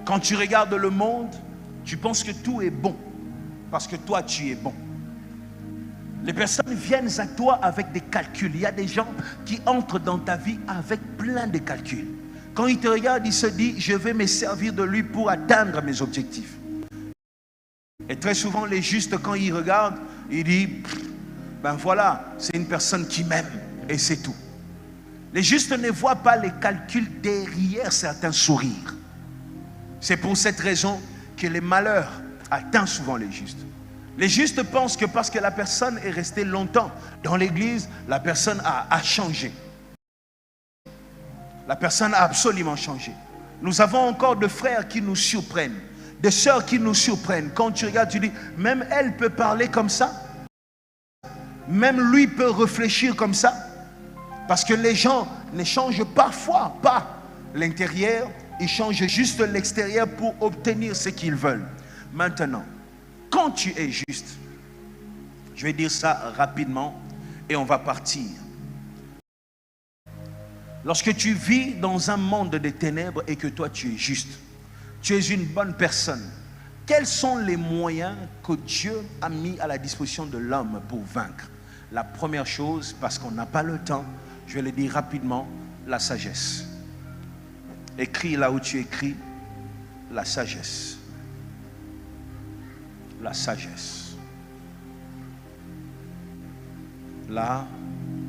Quand tu regardes le monde, tu penses que tout est bon parce que toi tu es bon. Les personnes viennent à toi avec des calculs. Il y a des gens qui entrent dans ta vie avec plein de calculs. Quand ils te regardent, ils se disent, je vais me servir de lui pour atteindre mes objectifs. Et très souvent, les justes, quand ils regardent, ils disent, ben voilà, c'est une personne qui m'aime et c'est tout. Les justes ne voient pas les calculs derrière certains sourires. C'est pour cette raison que les malheurs atteignent souvent les justes. Les justes pensent que parce que la personne est restée longtemps dans l'église, la personne a changé. La personne a absolument changé. Nous avons encore de frères qui nous surprennent, des sœurs qui nous surprennent. Quand tu regardes, tu dis, même elle peut parler comme ça. Même lui peut réfléchir comme ça. Parce que les gens ne changent parfois pas l'intérieur, ils changent juste l'extérieur pour obtenir ce qu'ils veulent. Maintenant, quand tu es juste, je vais dire ça rapidement et on va partir. Lorsque tu vis dans un monde de ténèbres et que toi tu es juste, tu es une bonne personne, quels sont les moyens que Dieu a mis à la disposition de l'homme pour vaincre? La première chose, parce qu'on n'a pas le temps, je vais le dire rapidement, la sagesse. Écris là où tu écris, la sagesse. La sagesse. La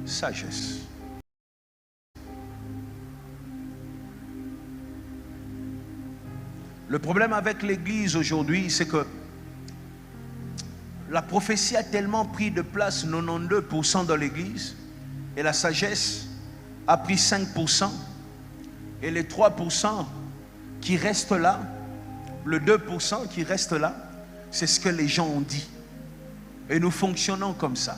sagesse. Le problème avec l'église aujourd'hui, c'est que la prophétie a tellement pris de place, 92% dans l'église, et la sagesse a pris 5%, et les 3% qui restent là, le 2% qui reste là, c'est ce que les gens ont dit. Et nous fonctionnons comme ça.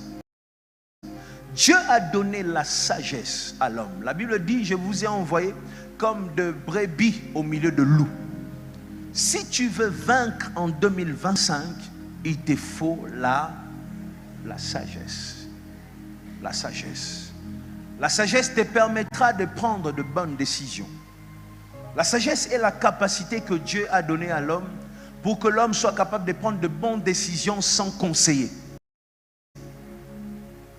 Dieu a donné la sagesse à l'homme. La Bible dit, je vous ai envoyé comme de brebis au milieu de loups. Si tu veux vaincre en 2025, il te faut la sagesse. La sagesse. La sagesse te permettra de prendre de bonnes décisions. La sagesse est la capacité que Dieu a donnée à l'homme pour que l'homme soit capable de prendre de bonnes décisions sans conseiller.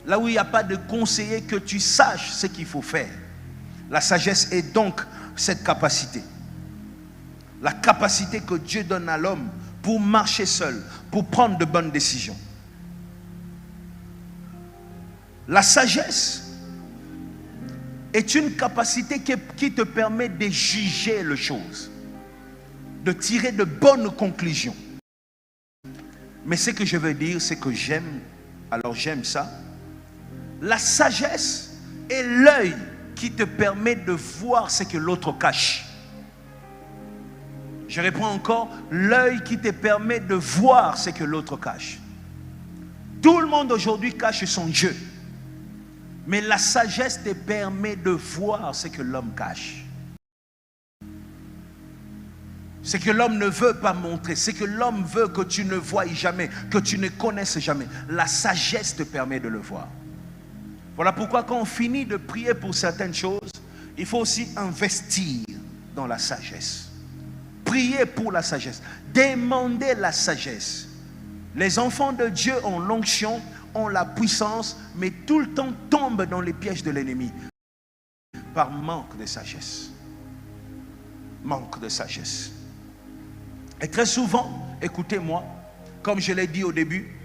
Là où il n'y a pas de conseiller, que tu saches ce qu'il faut faire. La sagesse est donc cette capacité. La capacité que Dieu donne à l'homme pour marcher seul, pour prendre de bonnes décisions. La sagesse est une capacité qui te permet de juger les choses, de tirer de bonnes conclusions. Mais ce que je veux dire, c'est que j'aime ça. La sagesse est l'œil qui te permet de voir ce que l'autre cache. Je reprends encore, l'œil qui te permet de voir ce que l'autre cache. Tout le monde aujourd'hui cache son Dieu. Mais la sagesse te permet de voir ce que l'homme cache. Ce que l'homme ne veut pas montrer, ce que l'homme veut que tu ne voies jamais, que tu ne connaisses jamais. La sagesse te permet de le voir. Voilà pourquoi quand on finit de prier pour certaines choses, il faut aussi investir dans la sagesse. Prier pour la sagesse. Demander la sagesse. Les enfants de Dieu ont l'onction, ont la puissance, mais tout le temps tombent dans les pièges de l'ennemi. Par manque de sagesse. Manque de sagesse. Et très souvent, écoutez-moi, comme je l'ai dit au début,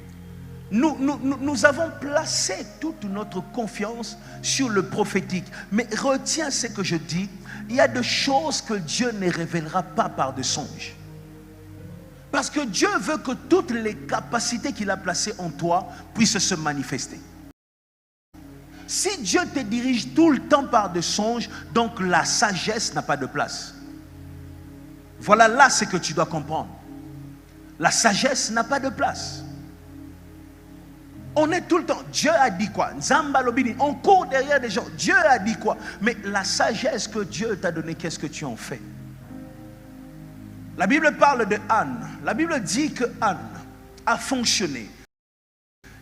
nous avons placé toute notre confiance sur le prophétique. Mais retiens ce que je dis, il y a des choses que Dieu ne révélera pas par des songes. Parce que Dieu veut que toutes les capacités qu'il a placées en toi puissent se manifester. Si Dieu te dirige tout le temps par des songes, donc la sagesse n'a pas de place. Voilà là ce que tu dois comprendre. La sagesse n'a pas de place. On est tout le temps, Dieu a dit quoi? Nzamba Lobini, on court derrière des gens. Dieu a dit quoi? Mais la sagesse que Dieu t'a donnée, qu'est-ce que tu en fais? La Bible parle de Anne. La Bible dit que Anne a fonctionné.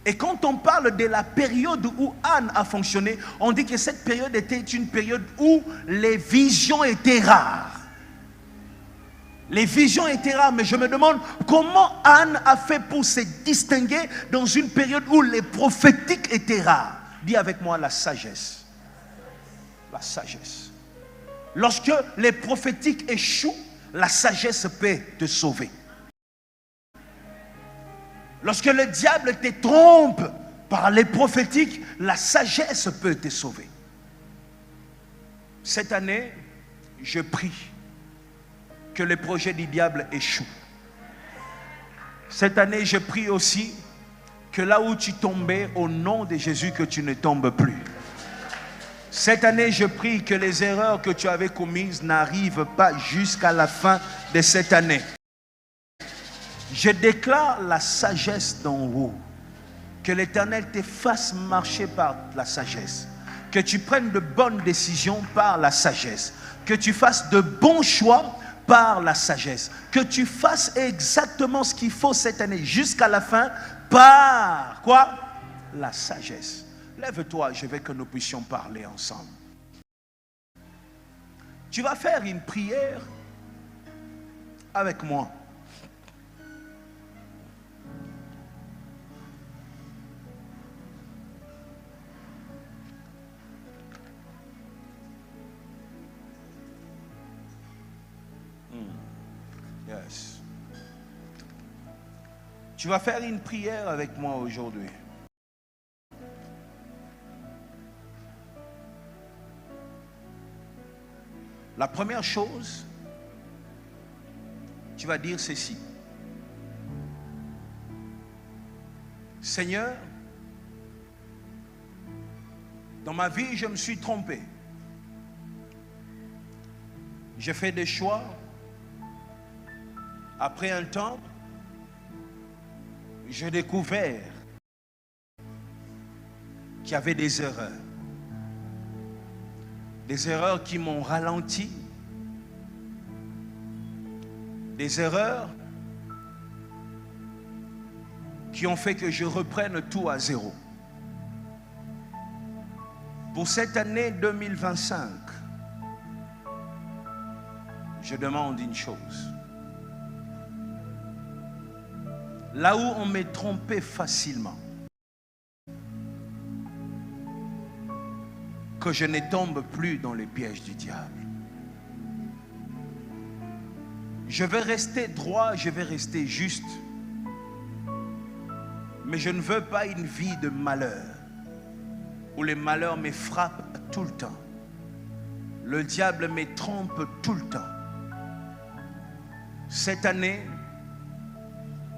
Et quand on parle de la période où Anne a fonctionné, on dit que cette période était une période où les visions étaient rares. Les visions étaient rares, mais je me demande comment Anne a fait pour se distinguer dans une période où les prophétiques étaient rares. Dis avec moi la sagesse. La sagesse. Lorsque les prophétiques échouent, la sagesse peut te sauver. Lorsque le diable te trompe par les prophétiques, la sagesse peut te sauver. Cette année, je prie que les projets du diable échouent. Cette année, je prie aussi que là où tu tombais, au nom de Jésus, que tu ne tombes plus. Cette année, je prie que les erreurs que tu avais commises n'arrivent pas jusqu'à la fin de cette année. Je déclare la sagesse d'en haut. Que l'Éternel te fasse marcher par la sagesse. Que tu prennes de bonnes décisions par la sagesse. Que tu fasses de bons choix par la sagesse. Que tu fasses exactement ce qu'il faut cette année jusqu'à la fin par quoi? La sagesse. Lève-toi, je veux que nous puissions parler ensemble. Tu vas faire une prière avec moi. Yes. Tu vas faire une prière avec moi aujourd'hui. La première chose, tu vas dire ceci. Seigneur, dans ma vie, je me suis trompé. J'ai fait des choix. Après un temps, j'ai découvert qu'il y avait des erreurs. Des erreurs qui m'ont ralenti. Des erreurs qui ont fait que je reprenne tout à zéro. Pour cette année 2025, je demande une chose. Là où on m'est trompé facilement, que je ne tombe plus dans les pièges du diable. Je vais rester droit, je vais rester juste. Mais je ne veux pas une vie de malheur, où les malheurs me frappent tout le temps. Le diable me trompe tout le temps. Cette année,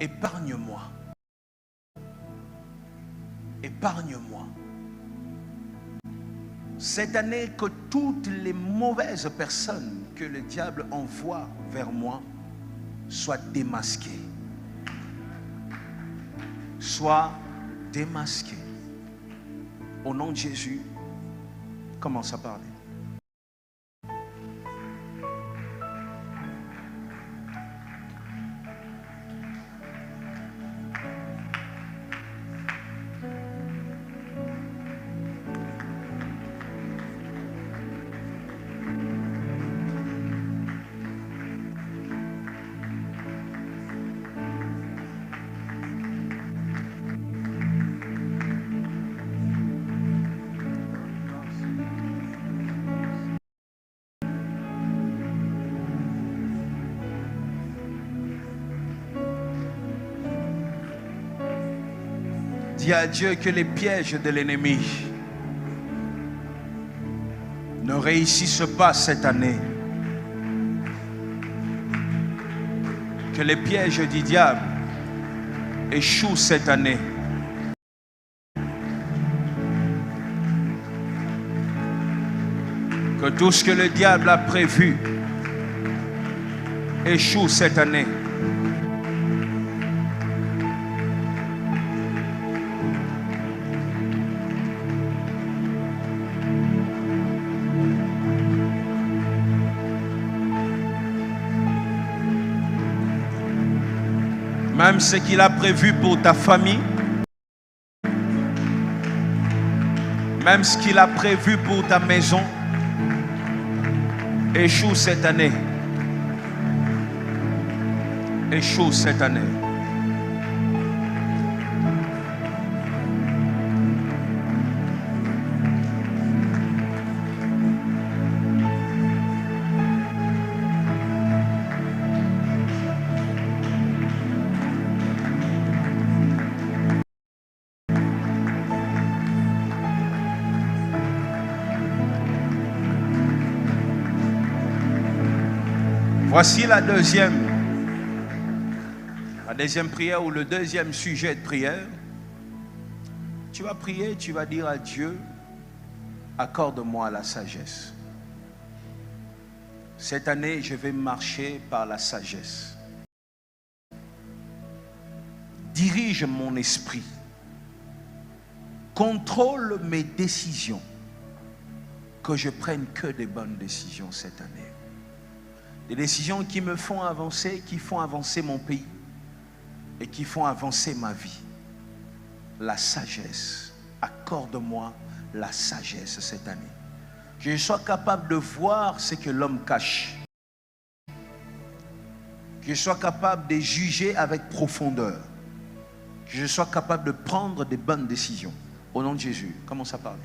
épargne-moi. Épargne-moi. Cette année, que toutes les mauvaises personnes que le diable envoie vers moi soient démasquées. Soient démasquées. Au nom de Jésus, commence à parler. Dis à Dieu que les pièges de l'ennemi ne réussissent pas cette année. Que les pièges du diable échouent cette année. Que tout ce que le diable a prévu échoue cette année. Même ce qu'il a prévu pour ta famille, même ce qu'il a prévu pour ta maison, échoue cette année. échoue cette année. Voici la deuxième prière ou le deuxième sujet de prière. Tu vas prier, tu vas dire à Dieu, accorde-moi la sagesse. Cette année, je vais marcher par la sagesse. Dirige mon esprit. Contrôle mes décisions. Que je prenne que des bonnes décisions cette année. Des décisions qui me font avancer, qui font avancer mon pays et qui font avancer ma vie. La sagesse. Accorde-moi la sagesse cette année. Que je sois capable de voir ce que l'homme cache. Que je sois capable de juger avec profondeur. Que je sois capable de prendre des bonnes décisions. Au nom de Jésus, commence à parler.